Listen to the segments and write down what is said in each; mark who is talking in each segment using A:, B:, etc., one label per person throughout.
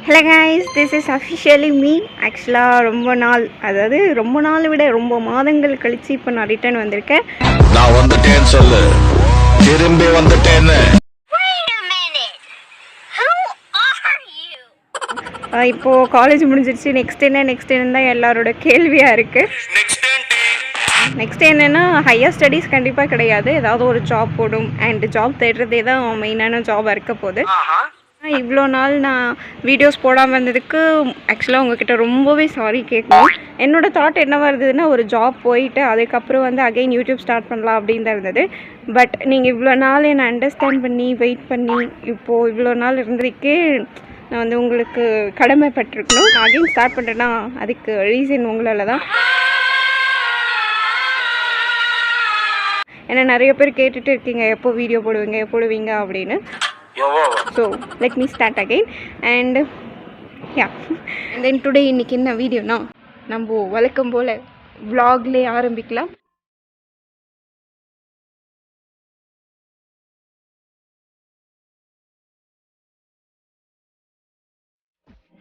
A: Hello guys, this is officially me. ஆக்சுவலாக ரொம்ப நாள் விட ரொம்ப மாதங்கள் கழித்து இப்போ நான் ரிட்டர்ன் வந்திருக்கேன்.
B: நான் வந்துட்டேன்னு சொல்லு, திரும்பி வந்துட்டேன்னு.
A: இப்போது காலேஜ் முடிஞ்சிருச்சு. நெக்ஸ்ட் என்ன தான் எல்லாரோட கேள்வியாக இருக்குது. நெக்ஸ்ட் என்னென்னா, ஹையர் ஸ்டடீஸ் கண்டிப்பாக கிடையாது. ஏதாவது ஒரு ஜாப் போடும். அண்ட் ஜாப் தேடுறதே தான் மெயினான ஜாபாக இருக்க போகுது. இவ்வளோ நாள் நான் வீடியோஸ் போடாமல் இருந்ததுக்கு ஆக்சுவலாக உங்ககிட்ட ரொம்பவே சாரி கேட்கணும். என்னோடய தாட் என்னவாக இருந்ததுன்னா, ஒரு ஜாப் போயிட்டு அதுக்கப்புறம் வந்து அகைன் யூடியூப் ஸ்டார்ட் பண்ணலாம் அப்படின்னு தான் இருந்தது. பட் நீங்கள் இவ்வளோ நாள் என்னை அண்டர்ஸ்டாண்ட் பண்ணி வெயிட் பண்ணி இப்போது இவ்வளோ நாள் இருந்ததுக்கே நான் வந்து உங்களுக்கு கடமைப்பட்டிருக்கணும். நான் அகைன் ஸ்டார்ட் பண்ணுறேன்னா அதுக்கு ரீசன் உங்களால் தான். ஏன்னா நிறைய பேர் கேட்டுட்டு இருக்கீங்க, எப்போ வீடியோ போடுவீங்க அப்படின்னு. So let me start again and yeah, and then today இன்னைக்கு என்ன வீடியோனா, நம்ம வழக்கம் போல் vlogலேயே ஆரம்பிக்கலாம்.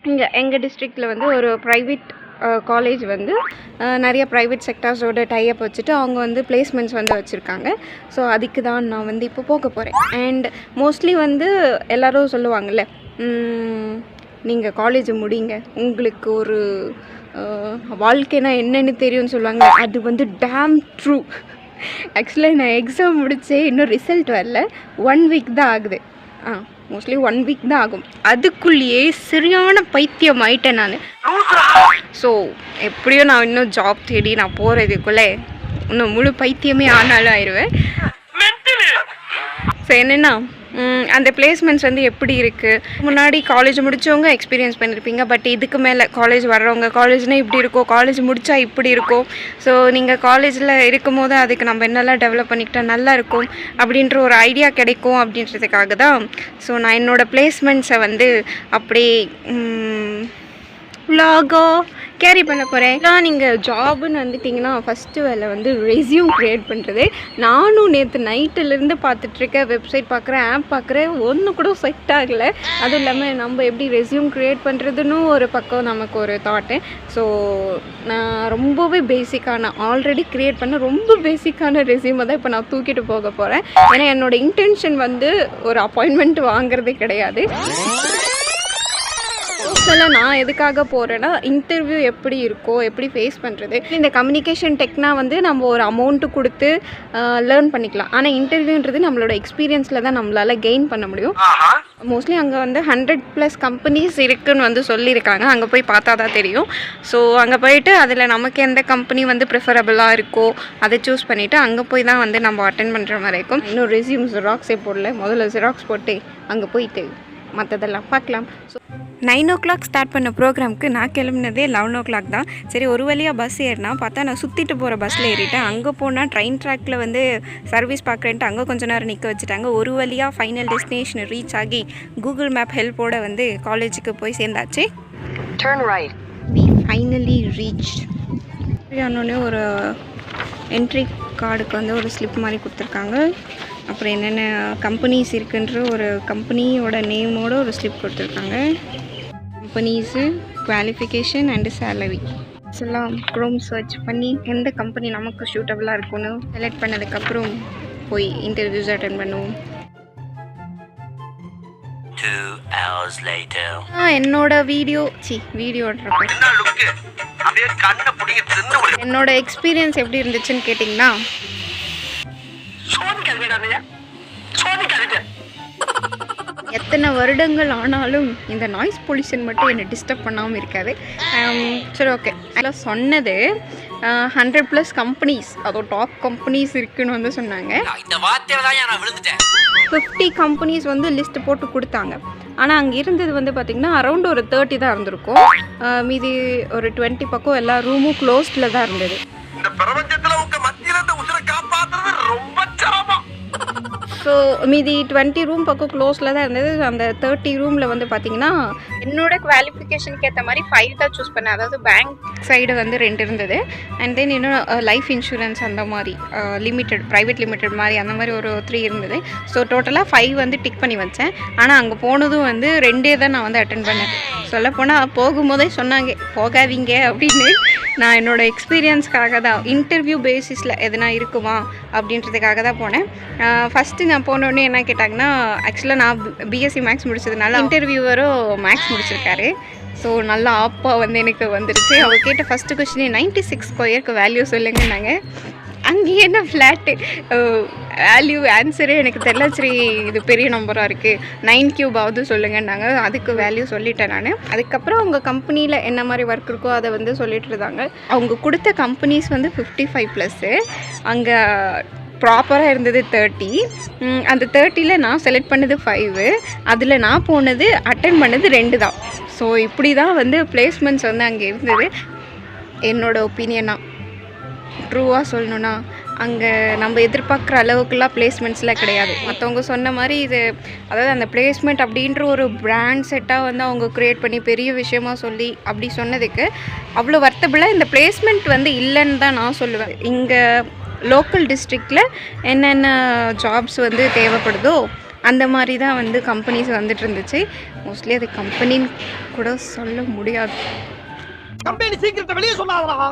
A: இங்கே எங்கள் டிஸ்ட்ரிக்டில் வந்து ஒரு ப்ரைவேட் காலேஜ் வந்து நிறைய ப்ரைவேட் செக்டார்ஸோட டைப் வச்சுட்டு அவங்க வந்து பிளேஸ்மெண்ட்ஸ் வந்து வச்சுருக்காங்க. ஸோ அதுக்கு தான் நான் வந்து இப்போ போக போகிறேன். அண்ட் மோஸ்ட்லி வந்து எல்லோரும் சொல்லுவாங்கள்ல, நீங்கள் காலேஜ் முடிங்க, உங்களுக்கு ஒரு வாழ்க்கைனா என்னென்னு தெரியும்னு சொல்லுவாங்க. அது வந்து டேம் ட்ரூ. ஆக்சுவலாக நான் எக்ஸாம் முடித்தே இன்னும் ரிசல்ட் வரல. 1 வீக் தான் ஆகுது. மோஸ்ட்லி 1 வீக் தான் ஆகும். அதுக்குள்ளேயே சரியான பைத்தியம் ஆயிட்டேன் நான். ஸோ எப்படியோ நான் இன்னும் ஜாப் தேடி நான் போகிறதுக்குள்ளே இன்னும் முழு பைத்தியமே ஆனாலும் ஆயிடுவேன். ஸோ என்னென்னா, அந்த பிளேஸ்மெண்ட்ஸ் வந்து எப்படி இருக்குது, முன்னாடி காலேஜ் முடித்தவங்க எக்ஸ்பீரியன்ஸ் பண்ணியிருப்பீங்க. பட் இதுக்கு மேலே காலேஜ் வர்றவங்க, காலேஜ்னால் இப்படி இருக்கும், காலேஜ் முடித்தா இப்படி இருக்கும். ஸோ நீங்கள் காலேஜில் இருக்கும் போது அதுக்கு நம்ம என்னெல்லாம் டெவலப் பண்ணிக்கிட்டால் நல்லா இருக்கும் அப்படின்ற ஒரு ஐடியா கிடைக்கும் அப்படின்றதுக்காக தான். ஸோ நான் என்னோடய பிளேஸ்மெண்ட்ஸை வந்து அப்படியே vlog-ஆ கேரி பண்ண போகிறேன். நீங்கள் ஜாபுன்னு வந்துட்டிங்கன்னா ஃபஸ்ட்டு வேலை வந்து ரெஸ்யூம் க்ரியேட் பண்ணுறது. நானும் நேற்று நைட்டிலேருந்து பார்த்துட்ருக்கேன், வெப்சைட் பார்க்குறேன், ஆப் பார்க்குறேன், ஒன்று கூட செட் ஆகலை. அதுவும் இல்லாமல் நம்ம எப்படி ரெஸ்யூம் க்ரியேட் பண்ணுறதுன்னு ஒரு பக்கம் நமக்கு ஒரு தாட்டு. ஸோ நான் ரொம்பவே பேசிக்கான, ஆல்ரெடி க்ரியேட் பண்ண ரொம்ப பேசிக்கான ரெஸ்யூமை தான் இப்போ நான் தூக்கிட்டு போக போகிறேன். ஏன்னா என்னோடய இன்டென்ஷன் வந்து ஒரு அப்பாயின்மெண்ட் வாங்குறதே கிடையாது. நான் எதுக்காக போகிறேன்னா, இன்டர்வியூ எப்படி இருக்கோ, எப்படி ஃபேஸ் பண்ணுறது. இந்த கம்யூனிகேஷன் டெக்னா வந்து நம்ம ஒரு அமௌண்ட்டு கொடுத்து லேர்ன் பண்ணிக்கலாம். ஆனால் இன்டர்வியூன்றது நம்மளோட எக்ஸ்பீரியன்ஸில் தான் நம்மளால் கெயின் பண்ண முடியும். மோஸ்ட்லி அங்கே வந்து 100+ கம்பெனிஸ் இருக்குதுன்னு வந்து சொல்லியிருக்காங்க. அங்கே போய் பார்த்தா தான் தெரியும். ஸோ அங்கே போயிட்டு அதில் நமக்கு எந்த கம்பெனி வந்து ப்ரிஃபரபிளாக இருக்கோ அதை சூஸ் பண்ணிவிட்டு அங்கே போய் தான் வந்து நம்ம அட்டென்ட் பண்ணுற மாதிரி இருக்கும். இன்னும் ரெஸ்யூம் ஜெராக்ஸே போடல. முதல்ல ஜெராக்ஸ் போட்டு அங்கே போயிட்டு மற்றதெல்லாம் பார்க்கலாம். ஸோ 9 o'clock ஸ்டார்ட் பண்ண ப்ரோக்ராமுக்கு நான் கிளம்புனதே 11 o'clock தான். சரி, ஒரு வழியாக பஸ் ஏறினா பார்த்தா நான் சுற்றிட்டு போகிற பஸ்ஸில் ஏறிட்டேன். அங்கே போனால் ட்ரெயின் ட்ராக்கில் வந்து சர்வீஸ் பார்க்குறேன்ட்டு அங்கே கொஞ்சம் நேரம் நிற்க வச்சுட்டாங்க. ஒரு வழியாக ஃபைனல் டெஸ்டினேஷன் ரீச் ஆகி கூகுள் மேப் ஹெல்ப்போடு வந்து காலேஜுக்கு போய் சேர்ந்தாச்சு. We finally reached. ஆனோடனே ஒரு என்ட்ரி கார்டுக்கு வந்து ஒரு ஸ்லிப் மாதிரி கொடுத்துருக்காங்க. அப்புறம் என்னென்ன கம்பெனிஸ் இருக்குன்ற ஒரு கம்பெனியோட நேமோட ஒரு ஸ்லிப் கொடுத்துருக்காங்க. கம்பெனிஸு, குவாலிஃபிகேஷன் அண்டு சேலரி எல்லாம் க்ரோம் சர்ச் பண்ணி எந்த கம்பெனி நமக்கு சூட்டபுளாக இருக்குன்னு செலக்ட் பண்ணதுக்கப்புறம் போய் இன்டர்வியூஸ் அட்டென்ட் பண்ணுவோம்.
B: 2 hours later.
A: என்னோட என்னோட எக்ஸ்பீரியன்ஸ் எப்படி இருந்துச்சுன்னு கேட்டிங்கன்னா, எத்தனை வருடங்கள் ஆனாலும் இந்த நாய்ஸ் பொல்யூஷன் மட்டும் என்னை டிஸ்டர்ப் பண்ணாமல் இருக்காது. சரி, ஓகே. அதெல்லாம் சொன்னது 100+ கம்பெனிஸ், அதோ டாப் கம்பெனிஸ் இருக்குன்னு வந்து சொன்னாங்க. 50 கம்பெனிஸ் வந்து லிஸ்ட்டு போட்டு கொடுத்தாங்க. ஆனால் அங்கே இருந்தது வந்து பார்த்திங்கன்னா அரௌண்ட் ஒரு 30 தான் இருந்திருக்கும். மீதி ஒரு 20 பக்கம் எல்லா ரூமும் க்ளோஸ்டில் தான் இருந்தது. ஸோ மீதி 20 ரூம் பக்கம் க்ளோஸில் தான் இருந்தது. அந்த 30 ரூமில் வந்து பார்த்திங்கன்னா என்னோட குவாலிஃபிகேஷனுக்கு ஏற்ற மாதிரி 5 தான் சூஸ் பண்ணேன். அதாவது பேங்க் சைடு வந்து 2 இருந்தது. அண்ட் தென் இன்னும் லைஃப் இன்சூரன்ஸ் அந்த மாதிரி லிமிட்டெட், ப்ரைவேட் லிமிட்டெட் மாதிரி அந்த மாதிரி ஒரு 3 இருந்தது. ஸோ டோட்டலாக 5 வந்து டிக் பண்ணி வச்சேன். ஆனால் அங்கே போனதும் வந்து 2 தான் நான் வந்து அட்டென்ட் பண்ணேன். சொல்லப்போனால் போகும்போதே சொன்னாங்க போகாதீங்க அப்படின்னு. நான் என்னோடய எக்ஸ்பீரியன்ஸ்க்காக தான், இன்டர்வியூ பேசிஸில் எதுனா இருக்குமா அப்படின்றதுக்காக தான் போனேன். ஃபஸ்ட்டு நான் போனோடனே என்ன கேட்டாங்கன்னா, ஆக்சுவலாக நான் பிஎஸ்சி மேக்ஸ் முடிச்சதுனால இன்டர்வியூவரும் மேக்ஸ் முடிச்சிருக்காரு. ஸோ நல்லா ஆப்பா வந்து எனக்கு வந்துருச்சு. அவர் கேட்ட ஃபஸ்ட்டு கொஸ்டின் 96 ஸ்கொயருக்கு வேல்யூ சொல்லுங்கன்னாங்க. அங்கேயே என்ன ஃப்ளாட்டு வேல்யூ ஆன்சரே எனக்கு தெரியல. சரி இது பெரிய நம்பராக இருக்குது, 9 கியூபாவது சொல்லுங்கன்னாங்க. அதுக்கு வேல்யூ சொல்லிட்டேன் நான். அதுக்கப்புறம் அவங்க கம்பெனியில் என்ன மாதிரி ஒர்க் இருக்கோ அதை வந்து சொல்லிட்டு இருந்தாங்க. அவங்க கொடுத்த கம்பெனிஸ் வந்து 55+. அங்கே ப்ராப்பராக இருந்தது 30. அந்த 30ல் நான் செலக்ட் பண்ணது 5. அதில் நான் போனது அட்டன் பண்ணது 2 தான். ஸோ இப்படி தான் வந்து பிளேஸ்மெண்ட்ஸ் வந்து அங்கே இருந்தது. என்னோடய ஒப்பீனியனாக ட்ரூவாக சொல்லணுன்னா, அங்கே நம்ம எதிர்பார்க்குற அளவுக்குலாம் பிளேஸ்மெண்ட்ஸ்லாம் கிடையாது. மற்றவங்க சொன்ன மாதிரி இது, அதாவது அந்த பிளேஸ்மெண்ட் அப்படின்ற ஒரு பிராண்ட் செட்டாக வந்து அவங்க க்ரியேட் பண்ணி பெரிய விஷயமாக சொல்லி அப்படி சொன்னதுக்கு அவ்வளோ வர்த்தபிளாக இந்த பிளேஸ்மெண்ட் வந்து இல்லைன்னு தான் நான் சொல்லுவேன். இங்கே லோக்கல் டிஸ்ட்ரிக்டில் என்னென்ன ஜாப்ஸ் வந்து தேவைப்படுதோ அந்த மாதிரி தான் வந்து கம்பெனிஸ் வந்துட்டு இருந்துச்சு. மோஸ்ட்லி அது கம்பெனின்னு கூட சொல்ல முடியாது.
C: கம்பெனி சீக்கிரத்தை வெளியே சொல்லாதடா.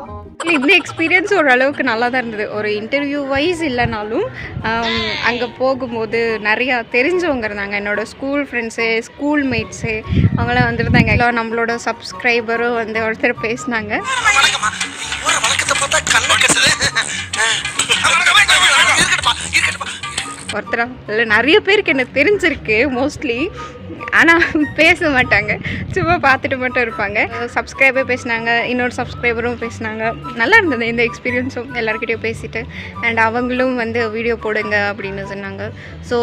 A: இந்த எக்ஸ்பீரியன்ஸ் ஓரளவுக்கு நல்லா தான் இருந்தது. ஒரு இன்டர்வியூ வைஸ் இல்லைனாலும் அங்கே போகும்போது நிறையா தெரிஞ்சவங்க இருந்தாங்க. என்னோடய ஸ்கூல் ஃப்ரெண்ட்ஸு, ஸ்கூல் மேட்ஸு அவங்களாம் வந்துருந்தாங்க. எல்லாம் நம்மளோட சப்ஸ்கிரைபரும் வந்து ஒருத்தர் பேசினாங்க. ஒருத்தரா இல்லை, நிறைய பேருக்கு எனக்கு தெரிஞ்சிருக்கு மோஸ்ட்லி. ஆனால் பேச மாட்டாங்க, சும்மா பார்த்துட்டு மட்டும் இருப்பாங்க. சப்ஸ்கிரைபர் பேசினாங்க, இன்னொரு சப்ஸ்கிரைபரும் பேசினாங்க. நல்லா இருந்தது இந்த எக்ஸ்பீரியன்ஸும், எல்லாருக்கிட்டையும் பேசிட்டு. அண்ட் அவங்களும் வந்து வீடியோ போடுங்க அப்படின்னு சொன்னாங்க. ஸோ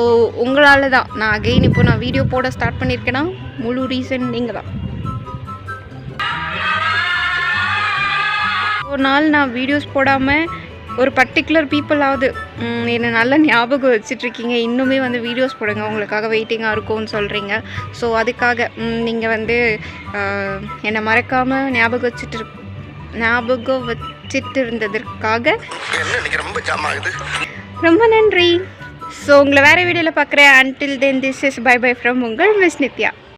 A: உங்களால் தான் நான் அகெயின் இப்போ நான் வீடியோ போட ஸ்டார்ட் பண்ணியிருக்கேன்னா முழு ரீசன் நீங்கள் தான். ஒரு நாள் நான் வீடியோஸ் போடாமல் ஒரு பர்டிகுலர் பீப்புளாவது என்னை நல்லா ஞாபகம் வச்சிட்ருக்கீங்க, இன்னுமே வந்து வீடியோஸ் போடுங்க, உங்களுக்காக வெயிட்டிங்காக இருக்கும்னு சொல்கிறீங்க. ஸோ அதுக்காக நீங்கள் வந்து என்னை மறக்காமல் ஞாபகம் வச்சிட்டு இருந்ததற்காக ரொம்ப நன்றி. ஸோ உங்களை வேறு வீடியோவில் பார்க்குறேன். Until then this is bye bye from உங்கள் மிஸ் நித்யா.